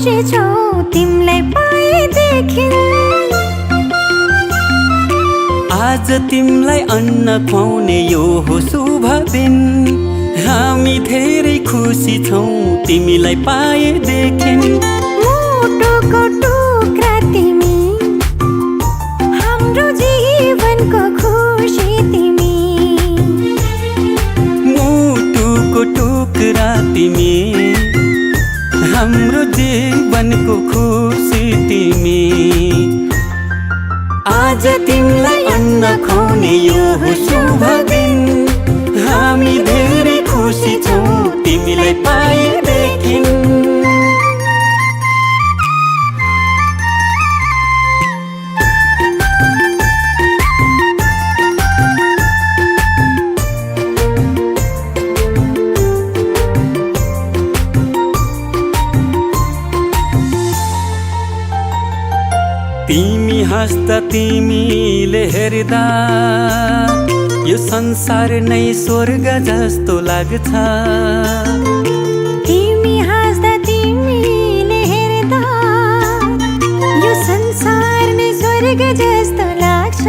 खुसी छौ तिमीलाई पाएदेखि। आज तिमीलाई अन्न खुवाउने यो हो शुभ दिन। हामी धेरै खुसी छौँ तिमीलाई पाएदेखि। मुटुको टुक्रा तिमी, हाम्रो जीवनको खुसी तिमी। मुटुको टुक्रा तिमी, हाम्रो जीवनको खुसी तिमी। आज तिमीलाई अन्न खुवाउने यो हो शुभ दिन। हामी धेरै खुसी छौँ तिमीलाई पाएदेखि। तिमी हाँस्दा तिमीले हेर्दा यो संसार नै स्वर्ग जस्तो लाग्छ। तिमी हाँस्दा तिमीले हेर्दा यो संसार नै स्वर्ग जस्तो लाग्छ।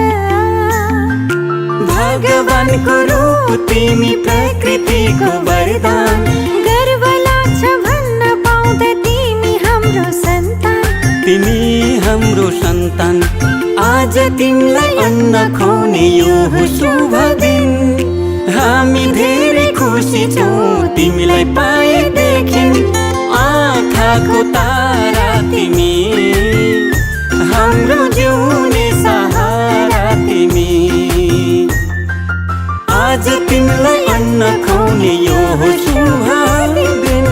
भगवानको रूप तिमी, प्रकृतिको वरदान। गर्व लाग्छ भन्न पाउँदा तिमी हाम्रो सन्तान। तिमी हाम्रो सन्तान। आज तिमीलाई अन्न खुवाउने यो हो शुभ दिन। हामी धेरै खुसी छौँ तिमीलाई पाएदेखि। आँखाको तारा तिमी, हाम्रो जिउने सहारा तिमी। आज तिमीलाई अन्न खुवाउने यो हो शुभ दिन।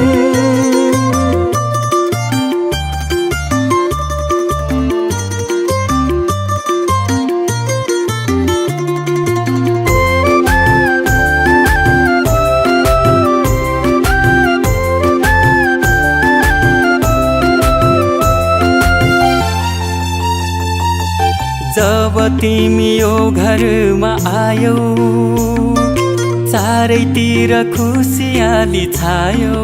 जब तिमी यो घरमा आयौ, चारैतिर खुसियाली छायो।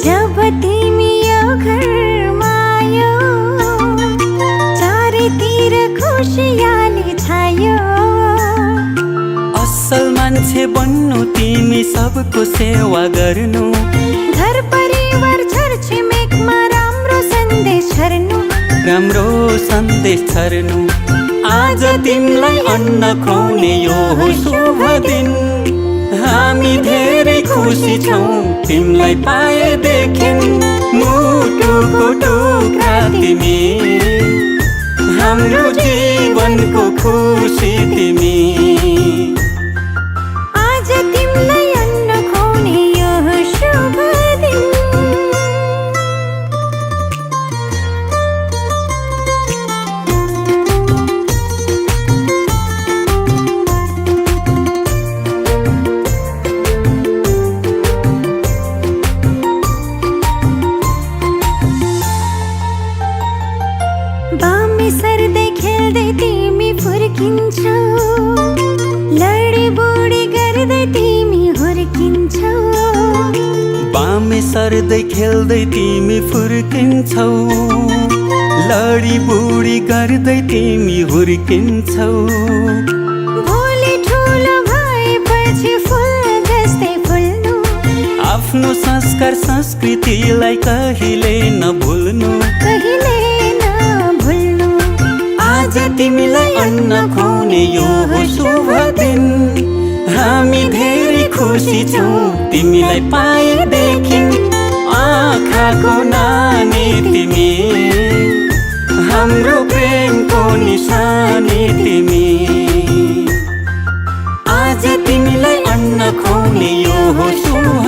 जब तिमी यो घरमा आयौ, चारैतिर खुसियाली छायो। असल मान्छे बन्नु तिमी, सबको सेवा गर्नु। घर परिवार छरछिमेकमा राम्रो सन्देश छर्नु। राम्रो सन्देश छर्नु। आज तिमीलाई अन्न खुवाउने यो हो शुभ दिन। हामी धेरै खुसी छौँ तिमीलाई पाएदेखि। मुटुको टुक्रा तिमी, हाम्रो जीवनको खुसी तिमी। आज तिमीलाई अन्न खुवाउने यो हो शुभ दिन। बामे सर्दै खेल्दै तिमी फुर्किन्छौ। लडी बुडी गर्दै तिमी हुर्किन्छौ। बामे सर्दै खेल्दै तिमी फुर्किन्छौ। लडी बुडी गर्दै तिमी हुर्किन्छौ। भोलि ठुलो भएपछि फुल जस्तै फुल्नु। आफ्नो संस्कार संस्कृतिलाई कहिले नभुल्नु। कहिले नभुल्नु। आज तिमीलाई अन्न खुवाउने यो हो शुभ दिन। हामी धेरै खुसी छौँ तिमीलाई पाएदेखि। आँखाको नानी तिमी, हाम्रो प्रेमको निशानी तिमी। आज तिमीलाई अन्न खुवाउने यो हो शुभ